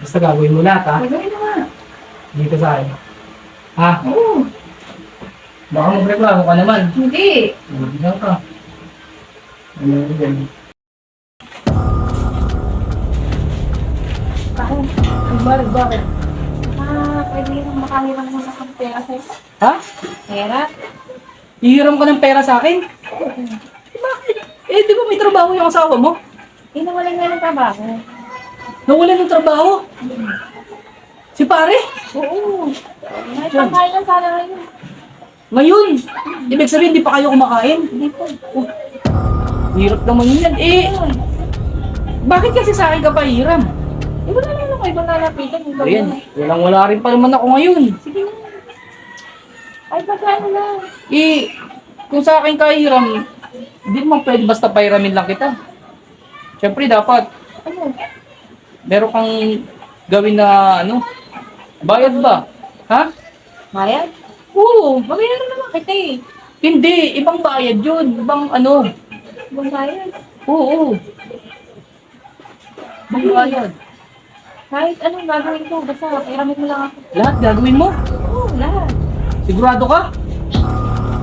Basta gagawin mo lahat, ha? Gagawin mo nga. Dito sa akin. Ha? Oo. Baka magreklamo ka naman. Hindi. Hindi lang ka. Ano yan? Bakit? Pwede nang makahiram mo ng pera sa'yo. Ha? Pera? Hihiram ka ng pera sa akin? Bakit? Eh, di ba may trabaho yung asawa mo? Nawalan nga ng trabaho. Nawalan ng trabaho? Si pare? Oo. May pangkain lang sana ngayon. Ngayon? Ibig sabihin, di pa kayo kumakain? Hindi po. Hirap naman yan. Eh, bakit kasi sa akin ka pa hiram? Wala lang ako ibang lalapitan. Ayan, walang-wala rin pa naman ako ngayon. Sige na. Ay, pagkano lang. Eh, kung sa akin ka hiram, hindi naman pwede basta pahiramin lang kita. Siyempre, dapat, Ano? meron kang gawin na, bayad ba? Ha? Bayad? Oo. Babayaran naman kita eh. Hindi, ibang bayad yun. Ibang Ibang bayad. Oo. Ibang bayad. Kahit anong gagawin ko, basta pahiramin mo lang ako. Lahat gagawin mo? Oo, lahat. Sigurado ka?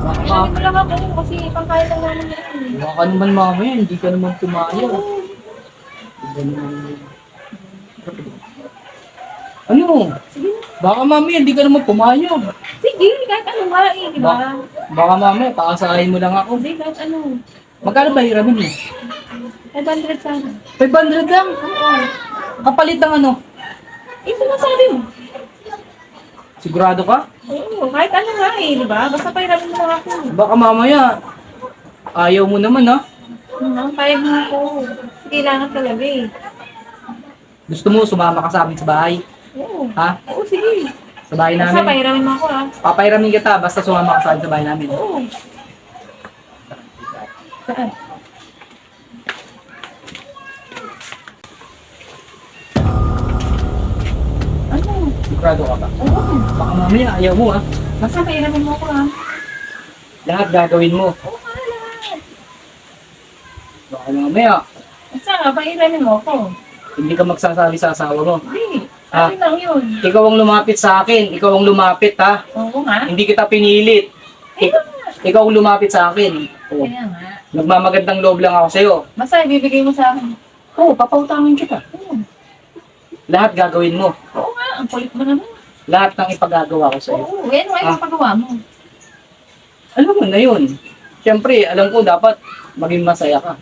Pahiramin mo lang ako kasi pangkain lang namin yan. Baka naman mamaya, hindi ka naman tumayo. Oo. Ano? Sige na. Baka mamaya, hindi ka naman pumayag. Sige, kahit ano nga eh, di ba? Baka mamaya, paasahin mo lang ako. Hindi, kahit ano. Magkano ba hiramin mo? 500 sana. 500 lang? Oo. Kapalit ng ano? Ito na sabi mo. Sigurado ka? Oo, kahit ano nga eh, di ba? Basta pahiramin mo lang ako. Baka mamaya, ayaw mo naman ha? Payag mo ako. Kasi kailangan talaga eh. Gusto mo, sumama ka sa amin sa bahay? Oo. Ha? Oo, sige. Sa bahay Basta namin? pahiramin mo ako ha. Papahiramin kita, basta sumama ka sa amin sa bahay namin. Oo. Saan? Ano? Sigurado ka ba? Oo. Baka mamaya, ayaw mo ha? Basta pahiramin mo ako ha. Lahat gagawin mo. Oo nga lahat. Baka mamaya, Basta pahiramin mo ako. hindi ka magsasabi sa asawa mo. Hindi. Ah. Akin lang yun. Ikaw ang lumapit sa akin. Ikaw ang lumapit ha. Oo nga. Hindi kita pinilit. Ikaw ang lumapit sa akin. Oh. Kaya nga. Nagmamagandang loob lang ako sa'yo. Basta ibibigay mo sa akin. Oo, papautangin kita. Oo. Lahat gagawin mo. Oo nga. Ang kulit mo naman. Lahat ng ipagagawa ko sa'yo. Oo. Yan mo yung paggawa mo. Alam mo na yun. Siyempre, alam ko dapat maging masaya ka.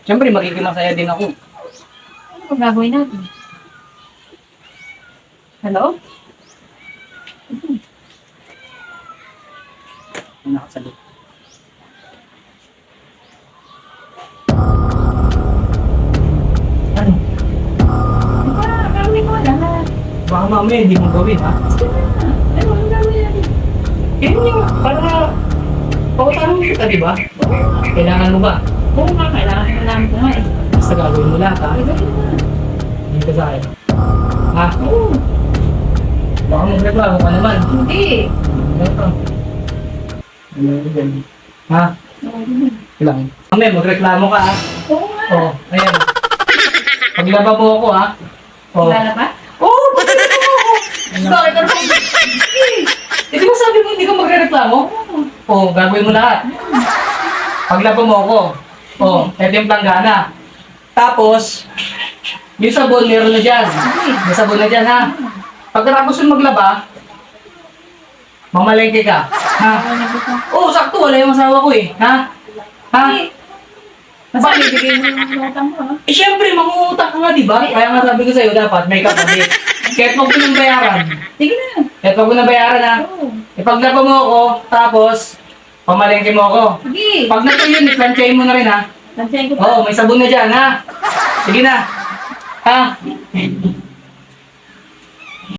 Siyempre, magiging masaya din ako. Ano kung gagawin natin? Hello? Ang nakasalit. Ano? Diba, gagawin mo lahat. Baka mamaya hindi mo gawin, ha? Sige na. Ano ang gagawin natin? Yun yung para pautangin mo kita, di ba? Kailangan mo ba? Oo nga, kailangan ko nga eh. Basta gagawin mo lahat, ha? Gagawin mo na. Dito sa akin. Ha? Oo. Baka magreklamo ka naman. Hindi. Ano ka? Ano yan? Ha? Kailangan. Mamaya, magreklamo ka, ha? Oo nga. Oo, ayan. Paglaba mo ako, ha? Oo. Wala ba? Oo, paglaba mo ako! Bakit ano? Eh, di ba sabi mo hindi ka magre-reklamo? Oo, gagawin mo lahat. Paglaba mo ako. Oo, eto yung planggana. Tapos, yung sabon, meron na dyan. May sabon na dyan, ha? Pagkatapos yung maglaba, mamalengke ka. Ha? Oo, sakto. Wala yung asawa ko eh. Ha? Ha? Basta ibibigay mo yung utang mo ha. Eh, syempre, mangungutang ka nga, di ba? Kaya nga sabi ko sa'yo, dapat may katabi. Kahit wag ko nang bayaran. Sige na. Kahit wag ko nang bayaran, ha? Oo. Ipaglaba mo ako, tapos, pamalengke mo ako. Sige. Pag natuloy yun, i-planchain mo na rin, ha? Nandiyan ko pa. Oo, may sabon na dyan, ha? Sige na. Ha?